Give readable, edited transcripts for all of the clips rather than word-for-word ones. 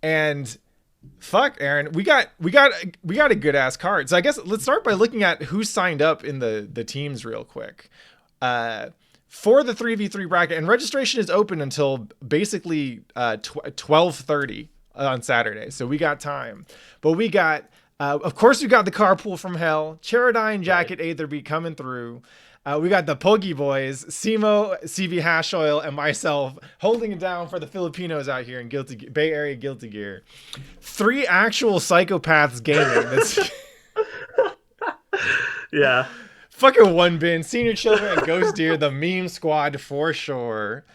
And fuck, Aaron, we got a good ass card. So I guess let's start by looking at who signed up in the teams real quick. Uh, for the 3v3 bracket, and registration is open until basically 12:30 on Saturday. So we got time. But we got of course we got the carpool from hell, Cheradine, Jacket, Aetherby coming through. We got the Pogi Boys, Simo, CV Hash Oil, and myself holding it down for the Filipinos out here in Bay Area Guilty Gear. 3 actual psychopaths gaming. That's Yeah. fucking one bin, Senior Children, and Ghost Deer, the meme squad for sure.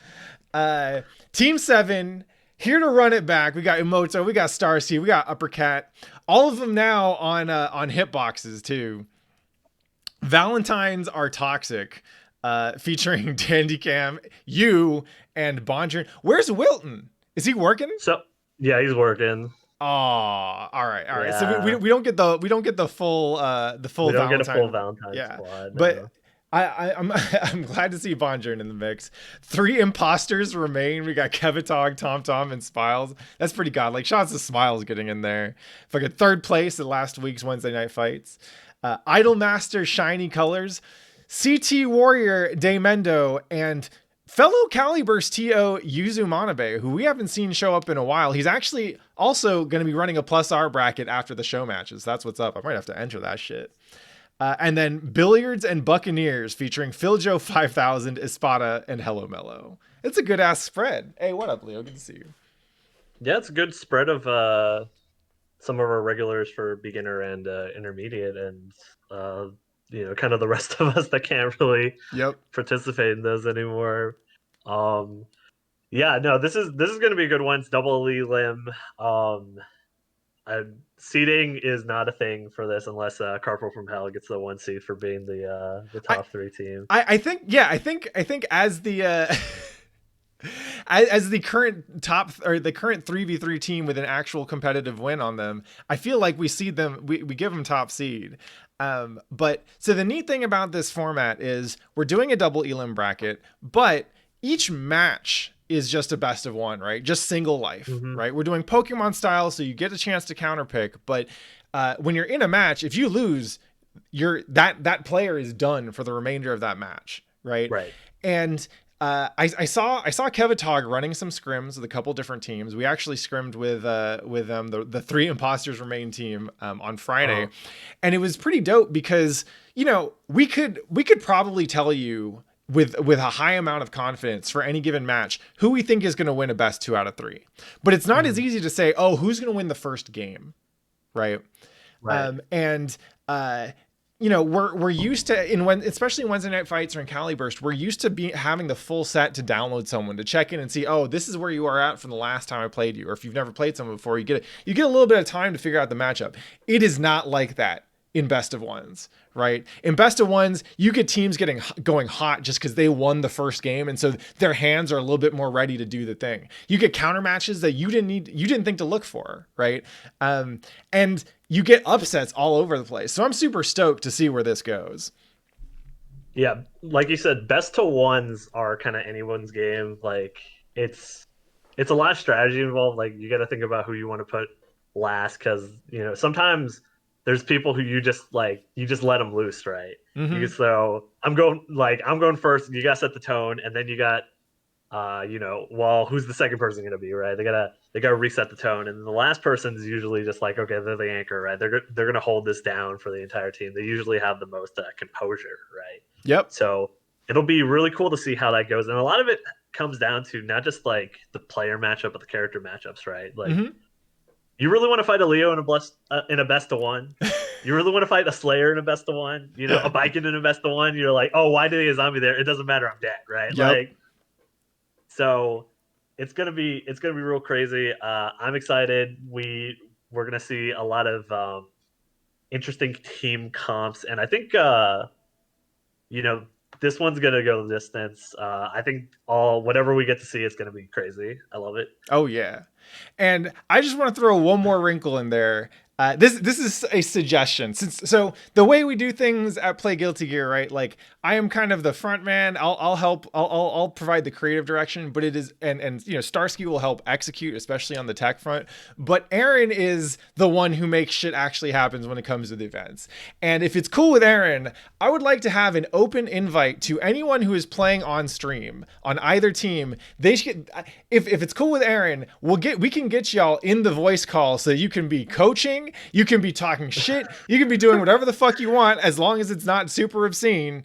Team 7, here to run it back. We got Emoto, we got Starseed, we got Uppercat. All of them now on hitboxes too. Valentines are toxic, featuring Dandycam, you, and Bondrin. Where's Wilton? Is he working? So yeah, he's working. Oh, all right. Yeah. So we don't get the full We don't get a full Valentine squad. But No. I'm I'm glad to see Bondrin in the mix. 3 imposters remain. We got Kevitog, Tom, and Smiles. That's pretty godlike. Shots of Smiles getting in there. Fucking 3rd place at last week's Wednesday night fights. Idolmaster Shiny Colors, CT Warrior Daymendo, and fellow Caliburst TO Yuzu Manabe, who we haven't seen show up in a while. He's actually also going to be running a plus R bracket after the show matches. That's what's up. I might have to enter that shit. And then Billiards and Buccaneers featuring Philjo 5000, Espada, and Hello Mellow. It's a good ass spread. Hey, what up, Leo? Good to see you. Yeah, it's a good spread of some of our regulars for beginner and intermediate, and kind of the rest of us that can't really participate in those anymore. Yeah, no, this is going to be a good one. It's double elim. Seeding is not a thing for this unless Carpool from Hell gets the 1 seed for being the top 3 team. I think as the as the current top or the current 3v3 team with an actual competitive win on them, I feel like we see them, we give them top seed. But so the neat thing about this format is we're doing a double elim bracket, but each match is just a best of 1, right? Just single life, right? We're doing Pokemon style, so you get a chance to counter pick, but when you're in a match, if you lose, that player is done for the remainder of that match, right? Right. And I saw Kevitog running some scrims with a couple different teams. We actually scrimmed with the 3 imposters remain team on Friday, and it was pretty dope because we could probably tell you with a high amount of confidence for any given match who we think is going to win a best 2 out of 3. But it's not as easy to say, oh, who's going to win the first game, right? We're used to especially in Wednesday night fights or in Caliburst, we're used to having the full set to download someone to check in and see, oh, this is where you are at from the last time I played you. Or if you've never played someone before, you get a little bit of time to figure out the matchup. It is not like that in best of 1s, right? In best of 1s, you get teams going hot just because they won the first game, and so their hands are a little bit more ready to do the thing. You get counter matches that you didn't think to look for, right? And you get upsets all over the place. So I'm super stoked to see where this goes. Yeah, like you said, best to 1s are kind of anyone's game. Like it's a lot of strategy involved. Like you got to think about who you want to put last, because sometimes there's people who you just let them loose, right? So I'm going first, and you got to set the tone, and then you got who's the second person going to be, right? They gotta reset the tone, and the last person is usually just like, okay, they're the anchor, right? They're going to hold this down for the entire team. They usually have the most composure, right? Yep. So it'll be really cool to see how that goes, and a lot of it comes down to not just like the player matchup, but the character matchups, right? Like. You really want to fight a Leo in a best of 1? You really want to fight a Slayer in a best of 1? A Biken in a best of 1? You're like, oh, why did he a zombie there? It doesn't matter, I'm dead, right? Yep. So it's gonna be real crazy. I'm excited. We're gonna see a lot of interesting team comps, and I think this one's gonna go the distance. I think whatever we get to see is gonna be crazy. I love it. Oh yeah. And I just want to throw one more wrinkle in there. This is a suggestion. So the way we do things at Play Guilty Gear, right? Like I am kind of the front man. I'll help. I'll provide the creative direction, but it is and Starsky will help execute, especially on the tech front. But Aaron is the one who makes shit actually happens when it comes to the events. And if it's cool with Aaron, I would like to have an open invite to anyone who is playing on stream on either team. They should, if it's cool with Aaron, we can get y'all in the voice call so you can be coaching. You can be talking shit. You can be doing whatever the fuck you want as long as it's not super obscene.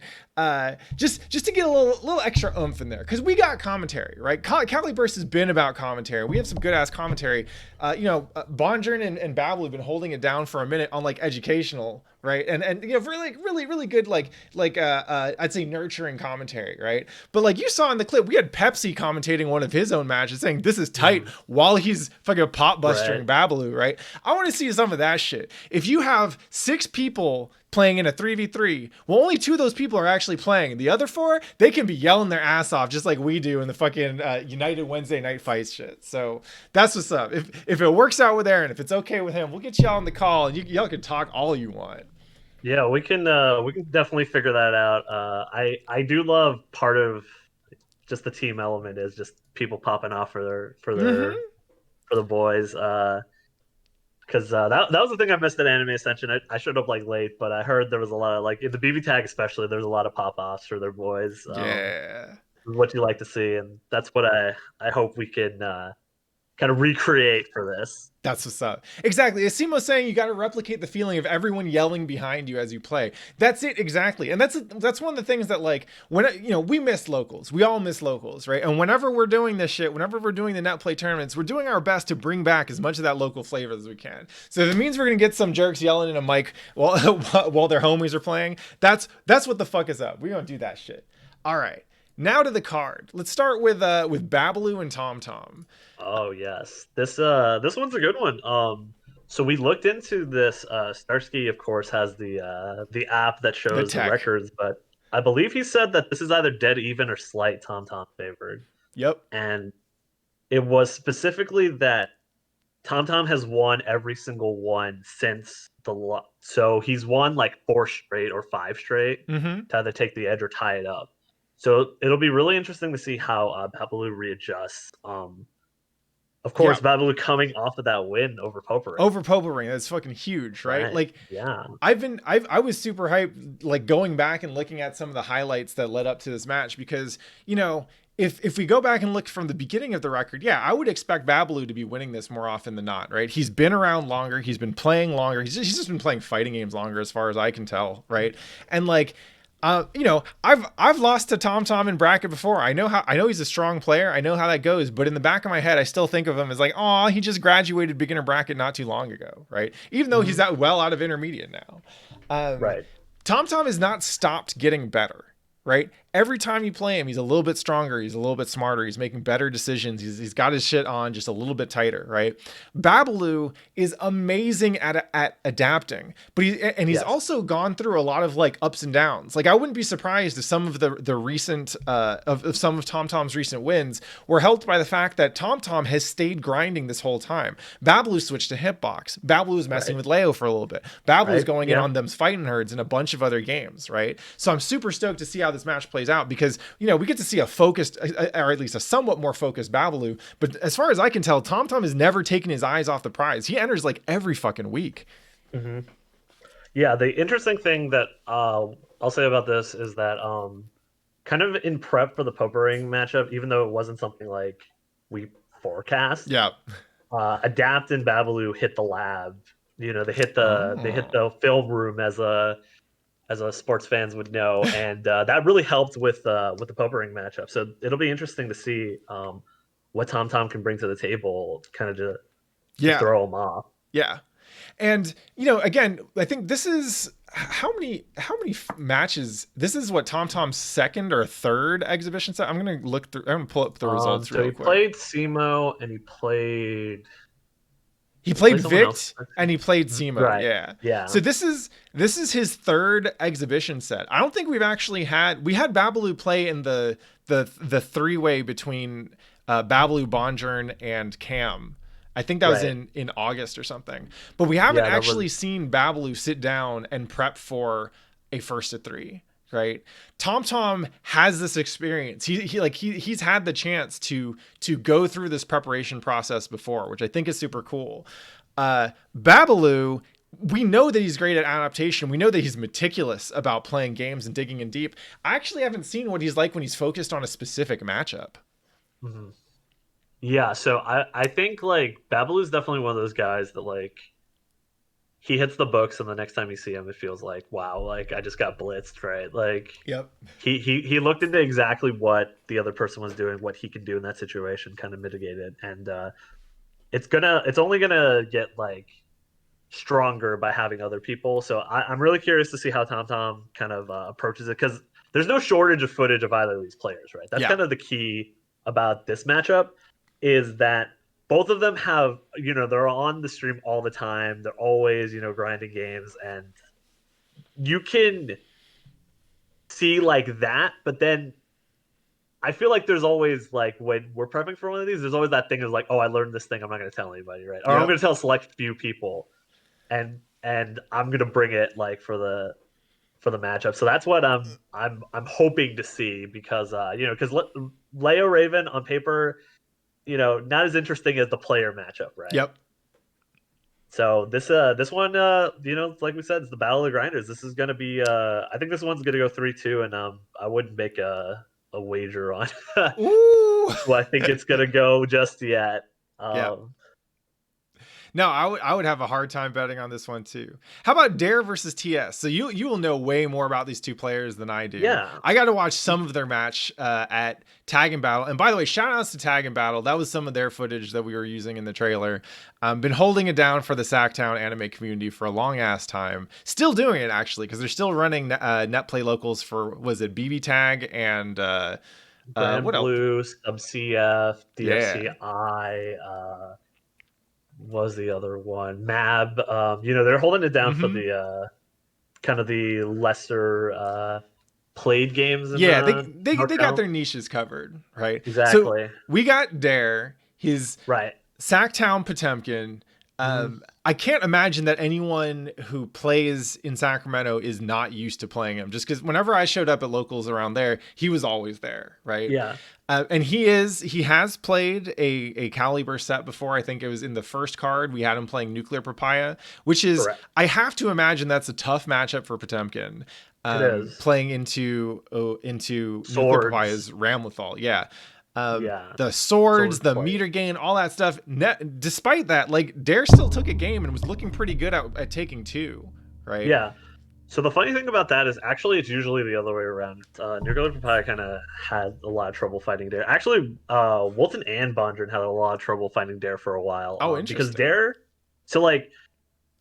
Just to get a little extra oomph in there, because we got commentary, right? Caliburst has been about commentary. We have some good ass commentary. Bonjern and Babel have been holding it down for a minute on like educational, right? And really good I'd say nurturing commentary, right? But like you saw in the clip, we had Pepsi commentating one of his own matches, saying this is tight while he's fucking pop bustering Babalu, right? I want to see some of that shit. If you have 6 people playing in a 3v3, well, only 2 of those people are actually playing. The other 4, they can be yelling their ass off just like we do in the fucking United Wednesday Night Fights shit. So that's what's up. If it works out with Aaron, if it's okay with him, we'll get y'all on the call and y'all can talk all you want. Yeah, we can definitely figure that out. I do love part of just the team element is just people popping off for the boys. Because that was the thing I missed at Anime Ascension. I showed up like late, but I heard there was a lot of like in the BB tag especially. There's a lot of pop offs for their boys. Yeah, what you like to see, and that's what I hope we can kind of recreate for this. That's what's up. Exactly. As Simo's saying, you got to replicate the feeling of everyone yelling behind you as you play. That's it exactly. And that's one of the things that like when we miss locals. We all miss locals, right? And whenever we're doing this shit, whenever we're doing the net play tournaments, we're doing our best to bring back as much of that local flavor as we can. So if it means we're gonna get some jerks yelling in a mic while their homies are playing, that's what the fuck is up. We're gonna do that shit. All right. Now to the card. Let's start with Babalu and Tom Tom. Oh yes, this one's a good one. So we looked into this. Starsky, of course, has the app that shows the records, but I believe he said that this is either dead even or slight Tom Tom favored. Yep. And it was specifically that Tom Tom has won every single one since so he's won like 4 straight or 5 straight to either take the edge or tie it up. So it'll be really interesting to see how Babalu readjusts. Of course, Babalu coming off of that win over Popering. Over Popering, that's fucking huge, right? Like, yeah. I was super hyped, like going back and looking at some of the highlights that led up to this match because, if we go back and look from the beginning of the record, I would expect Babalu to be winning this more often than not, right? He's been around longer, he's been playing longer, he's just been playing fighting games longer as far as I can tell, right? And like, I've lost to Tom Tom in bracket before. I know he's a strong player. I know how that goes, but in the back of my head, I still think of him as like, oh, he just graduated beginner bracket not too long ago, right? Even though he's out of intermediate now. Right. Tom Tom has not stopped getting better, right? Every time you play him, he's a little bit stronger. He's a little bit smarter. He's making better decisions. He's got his shit on just a little bit tighter, right? Babalu is amazing at adapting, but he's also gone through a lot of like ups and downs. Like I wouldn't be surprised if some of the recent of some of Tom Tom's recent wins were helped by the fact that Tom Tom has stayed grinding this whole time. Babalu switched to hitbox. Babalu was messing with Leo for a little bit. Babalu was going in on them's fighting herds in a bunch of other games, right? So I'm super stoked to see how this match plays out because we get to see a focused or at least a somewhat more focused Babalu, but as far as I can tell, Tom Tom has never taken his eyes off the prize. He enters like every fucking week. Yeah, the interesting thing that I'll say about this is that kind of in prep for the Popering matchup, even though it wasn't something like we forecast, Adapt and Babalu hit the lab. They hit the film room as a sports fans would know, and that really helped with the Popering matchup. So it'll be interesting to see what Tom Tom can bring to the table, kind of to throw him off. Yeah, and again, I think this is how many matches. This is what Tom Tom's second or third exhibition set. I'm gonna look through. I'm gonna pull up the results real quick. So he played Simo and he played. He played Vict and he played Simo. Right. Yeah. So this is his third exhibition set. I don't think we've actually had Babalu play in the 3-way between Babalu, Bonjern, and Cam I think that was Right. in August or something. But we haven't Yeah, that was actually seen Babalu sit down and prep for a first to three, right? Tom Tom has this experience. He's had the chance to go through this preparation process before, which I think is super cool. Babalu, we know that he's great at adaptation. We know that he's meticulous about playing games and digging in deep. I actually haven't seen what he's like when he's focused on a specific matchup. mhm. Yeah, so I think like Babalu's definitely one of those guys that like he hits the books and the next time you see him it feels like wow, like I just got blitzed, right? Like Yep. he looked into exactly what the other person was doing, what he could do in that situation, kind of mitigated. And it's only gonna get like stronger by having other people. So I'm really curious to see how Tom Tom kind of approaches it because there's no shortage of footage of either of these players, right? That's Yeah. kind of the key about this matchup is that both of them have, they're on the stream all the time. They're always, grinding games, and you can see like that, but then I feel like there's always like when we're prepping for one of these, there's always that thing is like, oh, I learned this thing, I'm not going to tell anybody, right? Or I'm Yep. going to tell a select few people, and I'm gonna bring it like for the matchup. So that's what I'm hoping to see because because Leo Raven on paper, not as interesting as the player matchup, right? Yep. So this one like we said, it's the battle of the grinders. This is gonna be I think this one's gonna go 3-2, and I wouldn't make a wager on Ooh. who I think it's gonna go just yet. Yeah. Um, No, I would have a hard time betting on this one too. How about Dare versus TS? So you will know way more about these two players than I do. yeah, I got to watch some of their match at Tag and Battle. And by the way, shout outs to Tag and Battle. That was some of their footage that we were using in the trailer. Been holding it down for the Sacktown anime community for a long ass time. Still doing it actually because they're still running net play locals for was it BB Tag and Grand what else? Blue, Sub CF, Yeah. DFCI, was the other one? Mab. They're holding it down for Mm-hmm. the kind of the lesser played games in Yeah, they got NorCal. their niches covered, right? So Exactly. we got Dare, his Right. Sacktown Potemkin. Mhm. I can't imagine that anyone who plays in Sacramento is not used to playing him. Just because whenever I showed up at locals around there, he was always there, right? Yeah. And he has played a Caliburst set before. I think it was in the first card we had him playing Nuclear Papaya, which is Correct. I have to imagine that's a tough matchup for Potemkin. It is. Playing into Nuclear Swords. Papaya's Ramlethal, yeah. Yeah. The swords, Sword the play. meter gain, all that stuff. Despite that, like Dare still took a game and was looking pretty good at taking two, right? Yeah. So the funny thing about that is actually it's usually the other way around. Nuclear Papaya kind of had a lot of trouble fighting Dare. Actually, Walton and Bondren had a lot of trouble finding Dare for a while. Oh, Because interesting. Dare, so like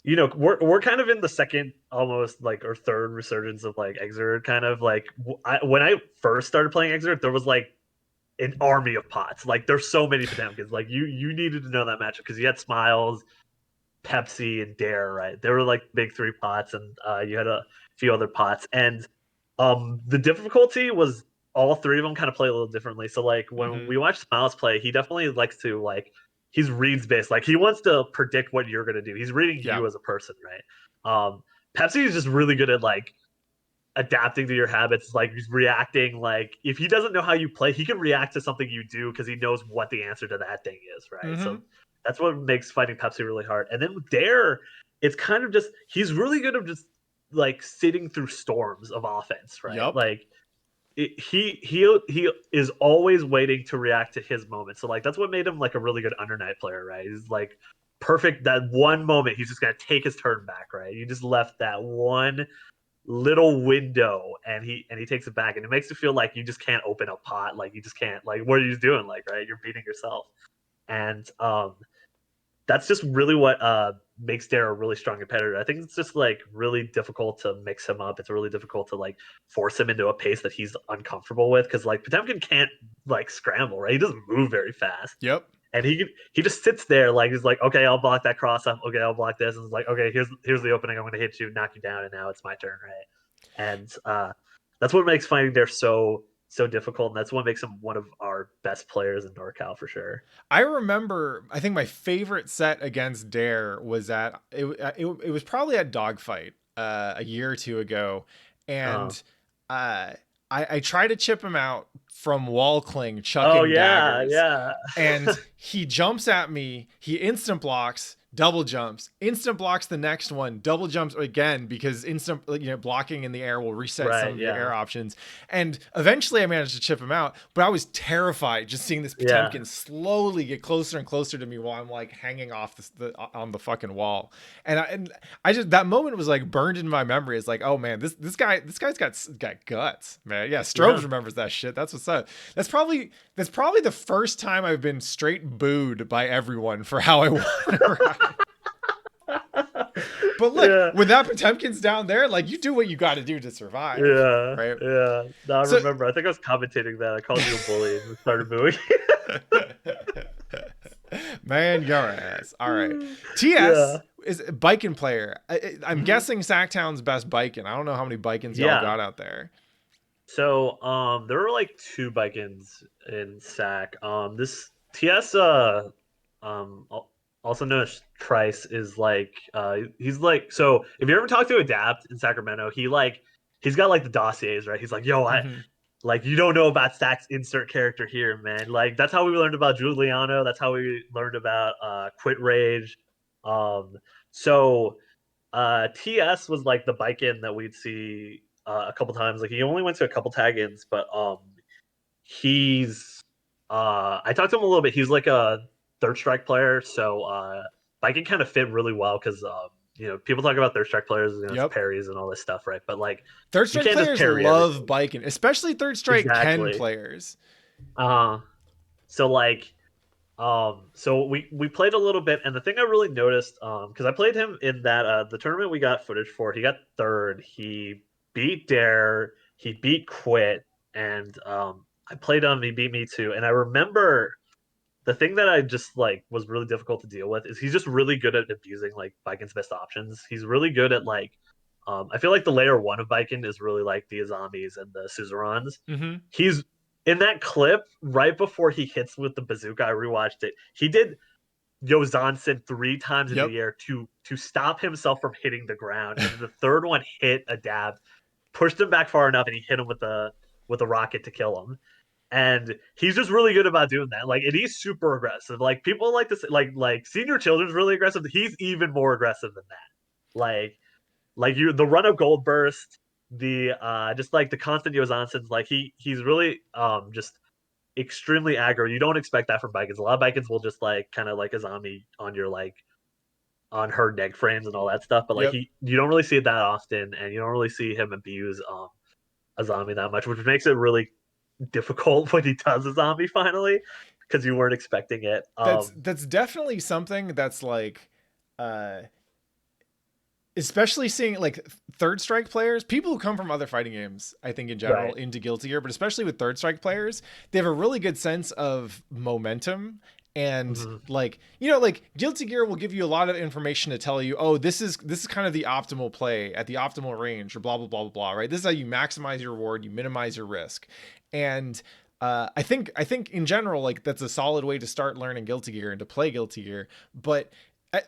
we're kind of in the second almost like or third resurgence of like Exert kind of like when I first started playing Exert, there was like an army of pots. Like there's so many Potemkins. Like you needed to know that matchup because you had Smiles, Pepsi, and Dare, right? They were like big three pots, and you had a few other pots. And the difficulty was all three of them kind of play a little differently. So like when Mm-hmm. we watch Smiles play, he definitely likes to like he's reads based. Like he wants to predict what you're gonna do. He's reading Yeah. you as a person, right? Pepsi is just really good at like adapting to your habits, like he's reacting. Like if he doesn't know how you play, he can react to something you do because he knows what the answer to that thing is, right? Mm-hmm. So that's what makes fighting Pepsi really hard. And then with Dare, it's kind of just he's really good at just like sitting through storms of offense, right? Yup. Like he is always waiting to react to his moment. So like that's what made him like a really good undernight player, right? He's like perfect that one moment he's just gonna take his turn back, right? You just left that one little window and he takes it back and it makes it feel like you just can't open a pot, like you just can't, like what are you doing, like right, you're beating yourself. And that's just really what makes Dare a really strong competitor. I think it's just like really difficult to mix him up. It's really difficult to like force him into a pace that he's uncomfortable with because like Potemkin can't like scramble, right? He doesn't move very fast. Yep. And he just sits there like he's like, okay, I'll block that cross up. Okay, I'll block this. And it's like, okay, here's the opening. I'm going to hit you, knock you down, and now it's my turn, right? And that's what makes fighting there so difficult, and that's what makes him one of our best players in NorCal for sure. I remember, I think my favorite set against Dare was at it was probably at Dogfight a year or two ago, and Uh, uh, I try to chip him out from wall cling, oh chucking yeah, daggers, yeah, and he jumps at me. He instant blocks, double jumps, instant blocks the next one, double jumps again because instant blocking in the air will reset some right, of your yeah, air options. And eventually, I managed to chip him out, but I was terrified just seeing this yeah, Potemkin slowly get closer and closer to me while I'm like hanging off on the fucking wall. And I just that moment was like burned in my memory. It's like, oh man, this guy's got guts, man. Yeah, Strobes yeah. remembers that shit. That's what's up. That's probably the first time I've been straight booed by everyone for how I won a ride. But look, Yeah, when that Potemkin's down there, like you do what you got to do to survive, yeah, right? yeah. No, I So, remember. I think I was commentating that. I called you a bully and started booing. man, your ass. All right, TS Yeah, is a biking player. I'm hmm guessing Sacktown's best biking. I don't know how many bikins y'all yeah. got out there. So, there were like two Vikings in SAC. This TS, also known as Trice, is like, he's like, so if you ever talk to Adapt in Sacramento, he's got like the dossiers, right? He's like, yo, Hmm. like you don't know about SAC's insert character here, man. Like that's how we learned about Giuliano. That's how we learned about Quit Rage. Um, so TS was like the bike in that we'd see a couple times. Like he only went to a couple tag-ins, but he's I talked to him a little bit. He's like a third strike player, so biking kind of fit really well because people talk about third strike players, it's Yep. parries and all this stuff, right? But like Third you strike can't just players parry love everything. biking, especially third strike Ken Exactly. players. Uh so like so we played a little bit, and the thing I really noticed, because I played him in that the tournament we got footage for, he got third. He beat Dare, he beat Quit, and I played him, he beat me too. And I remember the thing that I just like was really difficult to deal with is he's just really good at abusing like Viking's best options. He's really good at like I feel like the layer one of Viking is really like the Azamis and the Suzerains. Hmm. He's in that clip right before he hits with the bazooka. I rewatched it. He did Yozansen three times in Yep. the air to stop himself from hitting the ground, and then the third one hit a dab, pushed him back far enough, and he hit him with a rocket to kill him. And he's just really good about doing that. Like, and he's super aggressive. Like people like to say, like senior children's really aggressive. He's even more aggressive than that. Like you, the run of Gold Burst, the just like the constant Yozansons. Like he's really just extremely aggro. You don't expect that from Vikings. A lot of Vikings will just like kind of like a zombie on your like on her neck frames and all that stuff. But like Yep. you don't really see it that often, and you don't really see him abuse a zombie that much, which makes it really difficult when he does a zombie finally because you weren't expecting it. That's definitely something that's like uh especially seeing like third strike players, people who come from other fighting games, I think in general Right. into Guilty Gear, but especially with third strike players, they have a really good sense of momentum. And Mm-hmm. like Guilty Gear will give you a lot of information to tell you, oh, this is kind of the optimal play at the optimal range, or blah blah blah blah blah, right? This is how you maximize your reward, you minimize your risk. And I think in general, like that's a solid way to start learning Guilty Gear and to play Guilty Gear. But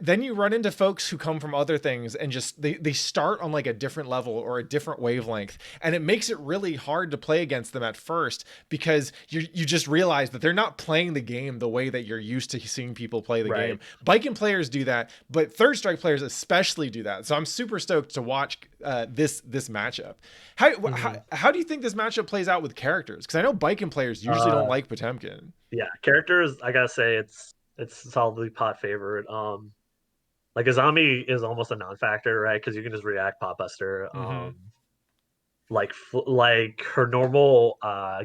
then you run into folks who come from other things and just they start on like a different level or a different wavelength, and it makes it really hard to play against them at first because you just realize that they're not playing the game the way that you're used to seeing people play the game. Right. Biking players do that, but third strike players especially do that. So I'm super stoked to watch this matchup. Mm-hmm. How do you think this matchup plays out with characters? Because I know biking players usually don't Uh, like Potemkin. yeah, characters. I gotta say it's solidly pot favorite. Like Azami is almost a non-factor, right? Because you can just react pot buster. Mm-hmm. Like her normal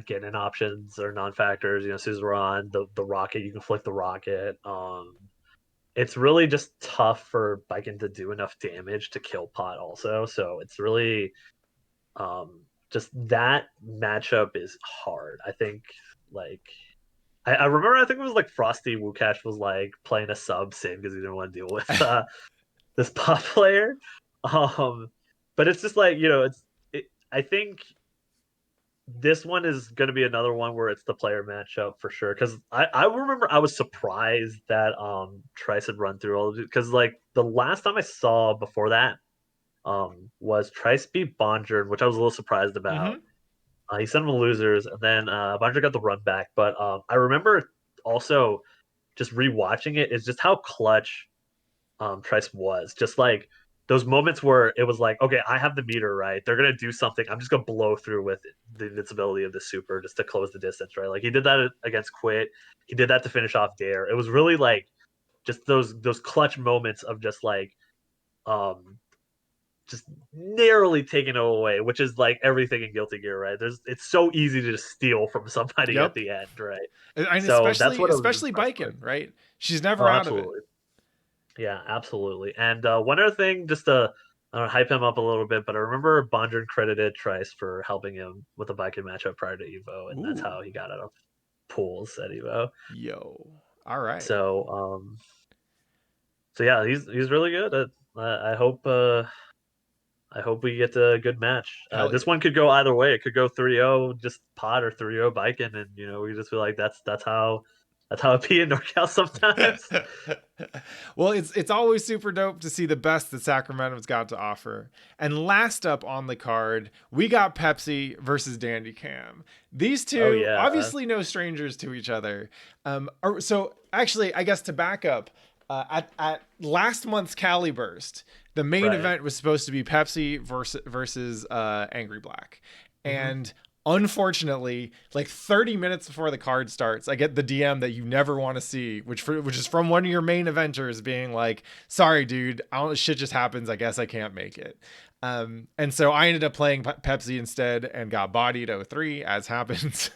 get in options are non-factors. Suzerain, the rocket, you can flick the rocket. It's really just tough for Biken to do enough damage to kill pot also. So it's really just that matchup is hard. I think like I remember I think it was like Frosty Wukash was like playing a sub sim because he didn't want to deal with this pot player. Um, but it's just like I think this one is going to be another one where it's the player matchup for sure. Because I remember I was surprised that Trice had run through all of it. Because like the last time I saw before that was Trice beat Bonjard, which I was a little surprised about. Mm-hmm. He sent him to losers, and then Bonjard got the run back. But I remember also just rewatching it is just how clutch Trice was. Just like those moments where it was like, okay, I have the meter right. They're gonna do something. I'm just gonna blow through with the invincibility of the super just to close the distance, right? Like he did that against Quit. He did that to finish off Dare. It was really like just those clutch moments of just like um just narrowly taking it away, which is like everything in Guilty Gear, right? It's so easy to just steal from somebody at Yep. the end, right? And So that's especially what I was especially impressed by. Biken, right? She's never Oh, out of it. absolutely. Yeah, absolutely. And one other thing, just to hype him up a little bit, but I remember Bondren credited Trice for helping him with the Viking matchup prior to Evo, and that's Ooh, how he got out of pools at Evo. yo. All right. So, so yeah, he's really good. I hope we get a good match. Hell This yeah. one could go either way. It could go 3-0 just pot or 3-0 Viking, and we just feel like that's how it be in NorCal sometimes. Well, it's always super dope to see the best that Sacramento's got to offer. And last up on the card, we got Pepsi versus Dandy Cam. These Oh two, yeah, obviously no strangers to each other. So actually, I guess to back up, at last month's Caliburst, the main right. event was supposed to be Pepsi versus Angry Black, Hmm. and unfortunately, like 30 minutes before the card starts, I get the DM that you never want to see, which is from one of your main eventers being like, "Sorry, dude, I don't shit just happens. I guess I can't make it." And so I ended up playing Pepsi instead and got bodied 0-3 as happens.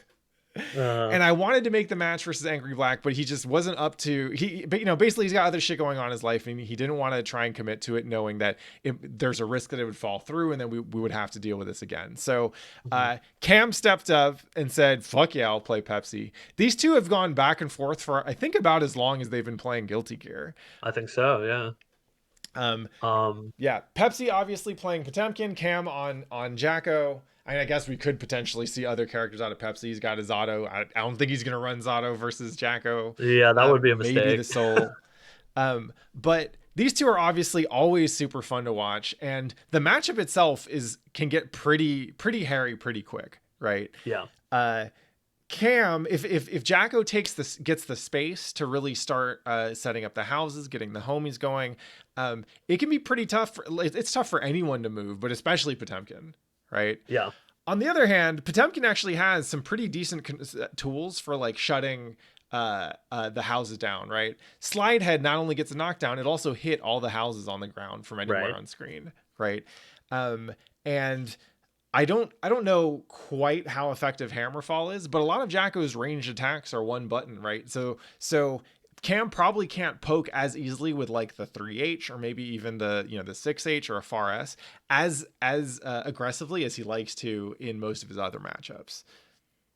Uh, And I wanted to make the match versus Angry Black, but he just wasn't up to but basically he's got other shit going on in his life, and he didn't want to try and commit to it, knowing that there's a risk that it would fall through, and then we would have to deal with this again. So mhm. Cam stepped up and said, "Fuck yeah, I'll play Pepsi." These two have gone back and forth for I think about as long as they've been playing Guilty Gear. I think so. Yeah. Um, Um, yeah, Pepsi obviously playing Potemkin, Cam on Jacko. I guess we could potentially see other characters out of Pepsi. He's got his Zato. I don't think he's gonna run Zato versus Jacko. yeah, that would be a Maybe mistake. the Soul. But these two are obviously always super fun to watch, and the matchup itself can get pretty hairy pretty quick, right? Yeah. Uh, Cam, if Jacko gets the space to really start setting up the houses, getting the homies going, it can be pretty tough. It's tough for anyone to move, but especially Potemkin, right? Yeah. On the other hand, Potemkin actually has some pretty decent tools for like shutting the houses down, right? Slidehead not only gets a knockdown, it also hit all the houses on the ground from anywhere Right. on screen, right? And I don't know quite how effective Hammerfall is, but a lot of Jacko's ranged attacks are one button, right? So Cam probably can't poke as easily with like the 3H or maybe even the 6H or a far S as aggressively as he likes to in most of his other matchups.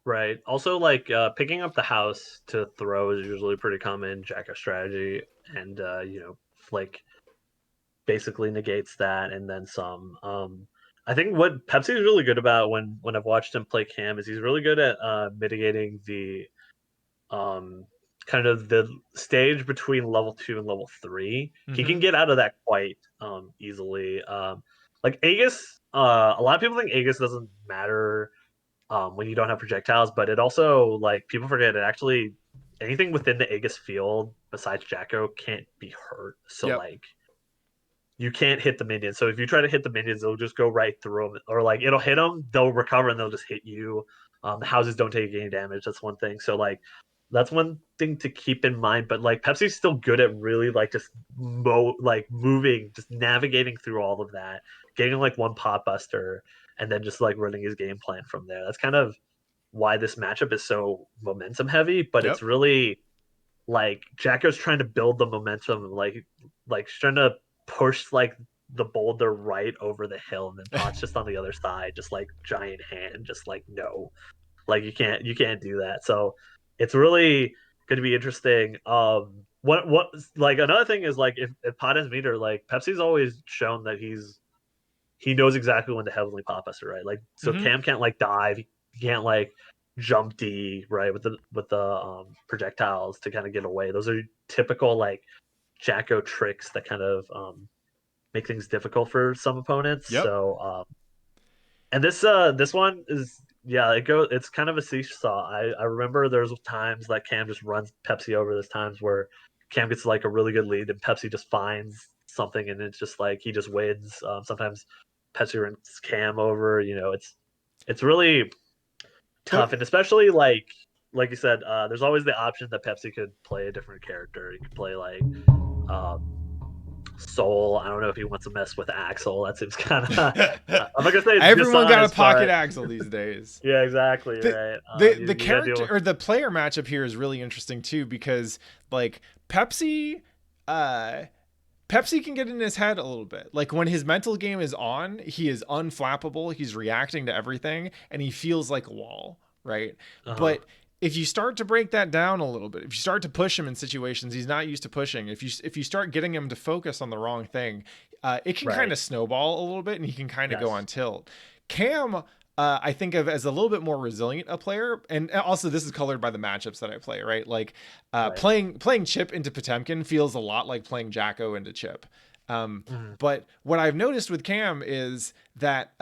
Right. Also, like picking up the house to throw is usually pretty common Jacko strategy, and like basically negates that and then some. I think what Pepsi is really good about when I've watched him play Cam is he's really good at mitigating the um, kind of the stage between level 2 and level 3. He Mm-hmm. can get out of that quite easily. Like Aegis, a lot of people think Aegis doesn't matter when you don't have projectiles, but it also like people forget it actually anything within the Aegis field besides Jacko can't be hurt. So Yep. like you can't hit the minions. So if you try to hit the minions, they'll just go right through them, or like it'll hit them, they'll recover, and they'll just hit you. The houses don't take any damage. That's one thing. So like that's one thing to keep in mind. But like Pepsi's still good at really like just like moving, just navigating through all of that, getting like one pot buster, and then just like running his game plan from there. That's kind of why this matchup is so momentum heavy. But it's Yep. really like Jacko's trying to build the momentum, like he's trying to push like the boulder right over the hill, and then Pot's just on the other side, just like giant hand, just like no, like you can't do that. So it's really going to be interesting. What like another thing is like if Pot has meter, like Pepsi's always shown that he knows exactly when to heavily pop us, right? Like so Mm-hmm. Cam can't like dive. He can't like jump D right with the projectiles to kind of get away. Those are typical like Jacko tricks that kind of make things difficult for some opponents. Yep. So and this one is yeah, it's kind of a seesaw. I remember there's times that Cam just runs Pepsi over. There's times where Cam gets like a really good lead and Pepsi just finds something and it's just like he just wins. Sometimes Pepsi runs Cam over. You know, it's really But tough, and especially like you said, there's always the option that Pepsi could play a different character. He could play like um, Soul. I don't know if he wants to mess with Axel. That seems kind of. I'm not gonna say it's everyone got a dishonest, pocket but axle these days. yeah, exactly the right. the You gotta character deal. or the player matchup here is really interesting too, because like uh Pepsi can get in his head a little bit. Like when his mental game is on, he is unflappable, he's reacting to everything, and he feels like a wall, right? Uh-huh. But if you start to break that down a little bit, if you start to push him in situations he's not used to pushing, if you start getting him to focus on the wrong thing, it can kind Right. of snowball a little bit, and he can kind of go Yes. on tilt. Cam, I think of as a little bit more resilient a player, and also this is colored by the matchups that I play. Right, like Right. playing Chip into Potemkin feels a lot like playing Jacko into Chip. Um, Mhm. but what I've noticed with Cam is that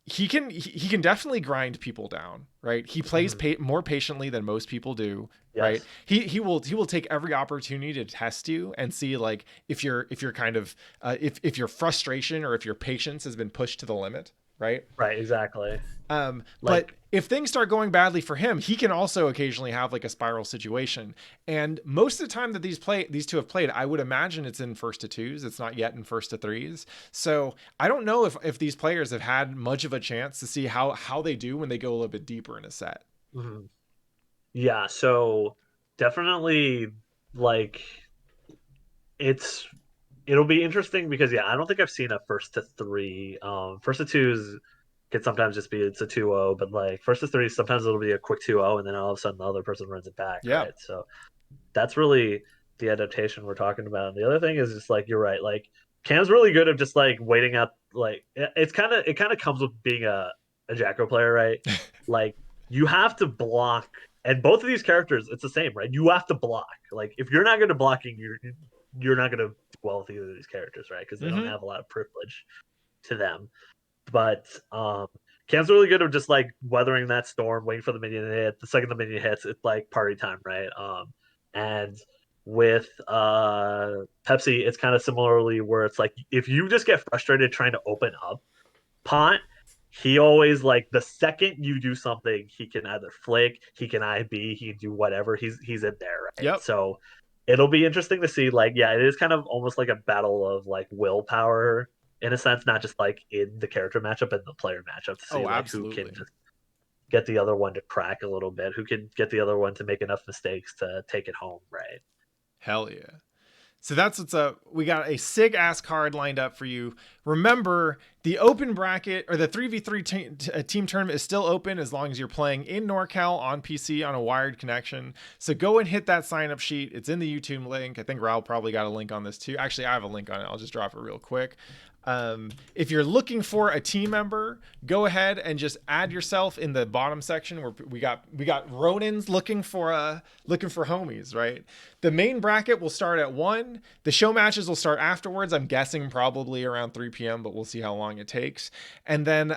he can definitely grind people down. Right, he plays Mhm. more patiently than most people do. Right, Yes. he will take every opportunity to test you and see like if you're kind of if your frustration or if your patience has been pushed to the limit. Right. Right. Exactly. But Like. if things start going badly for him, he can also occasionally have like a spiral situation. And most of the time that these two have played, I would imagine it's in first to twos. It's not yet in first to threes. So I don't know if these players have had much of a chance to see how they do when they go a little bit deeper in a set. Mhm. Yeah. So definitely like it's it'll be interesting because yeah, I don't think I've seen a first to three. First to twos can sometimes just be it's a 2-0, but like first to three, sometimes it'll be a quick 2-0, and then all of a sudden the other person runs it back, Yeah. right? So that's really the adaptation we're talking about. And the other thing is just like you're right, like Cam's really good at just like waiting out. Like it kind of comes with being a Jacko player, right? Like you have to block, and both of these characters, it's the same, right? You have to block. Like if you're not good at blocking, you're not going to do well with either of these characters, right? Because they don't Mm-hmm. have a lot of privilege to them. But Cam's really good at just like weathering that storm, waiting for the minion to hit. The second the minion hits, it's like party time, right? And with Pepsi, it's kind of similarly where it's like if you just get frustrated trying to open up Pont, he always like the second you do something, he can either flick, he can IB, he can do whatever. He's in there, right? Yep. So it'll be interesting to see. Like, yeah, it is kind of almost like a battle of like willpower in a sense, not just like in the character matchup and the player matchup to see Oh, like who can absolutely. just get the other one to crack a little bit, who can get the other one to make enough mistakes to take it home, right? Hell yeah. So that's what's up. We got a sig ass card lined up for you. Remember, the open bracket or the 3v3 team tournament is still open as long as you're playing in NorCal on PC on a wired connection. So go and hit that sign up sheet. It's in the YouTube link. I think Raul probably got a link on this too. Actually, I have a link on it. I'll just drop it real quick. If you're looking for a team member, go ahead and just add yourself in the bottom section where we got Ronins looking for homies, right? The main bracket will start at 1. The show matches will start afterwards. I'm guessing probably around 3 p.m., but we'll see how long it takes. And then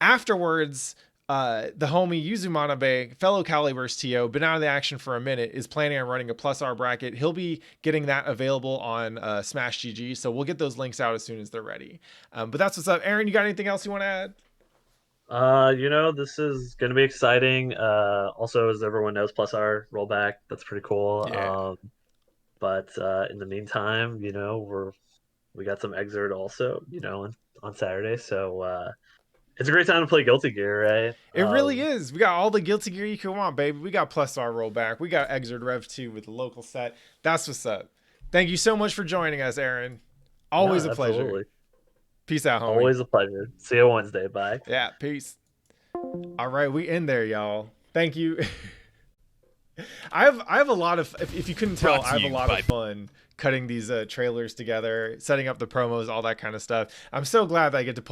afterwards, the homie Yuzumanabe, fellow Caliburst TO, been out of the action for a minute, is planning on running a plus R bracket. He'll be getting that available on Smash GG, so we'll get those links out as soon as they're ready. But that's what's up. Aaron, you got anything else you want to add? This is gonna be exciting. Also, as everyone knows, plus our rollback, that's pretty cool. Yeah. But in the meantime, we got some Exert also, on Saturday. So it's a great time to play Guilty Gear, right? It really is. We got all the Guilty Gear you can want, baby. We got plus R rollback. We got Exert Rev 2 with the local set. That's what's up. Thank you so much for joining us, Aaron. Always Yeah, a pleasure. absolutely. Peace out, homie. Always a pleasure. See you Wednesday. Bye. Yeah, peace. All right, we in there, y'all. Thank you. I have a lot of if you couldn't tell, Brought to I have a you lot by of fun cutting these trailers together, setting up the promos, all that kind of stuff. I'm so glad that I get to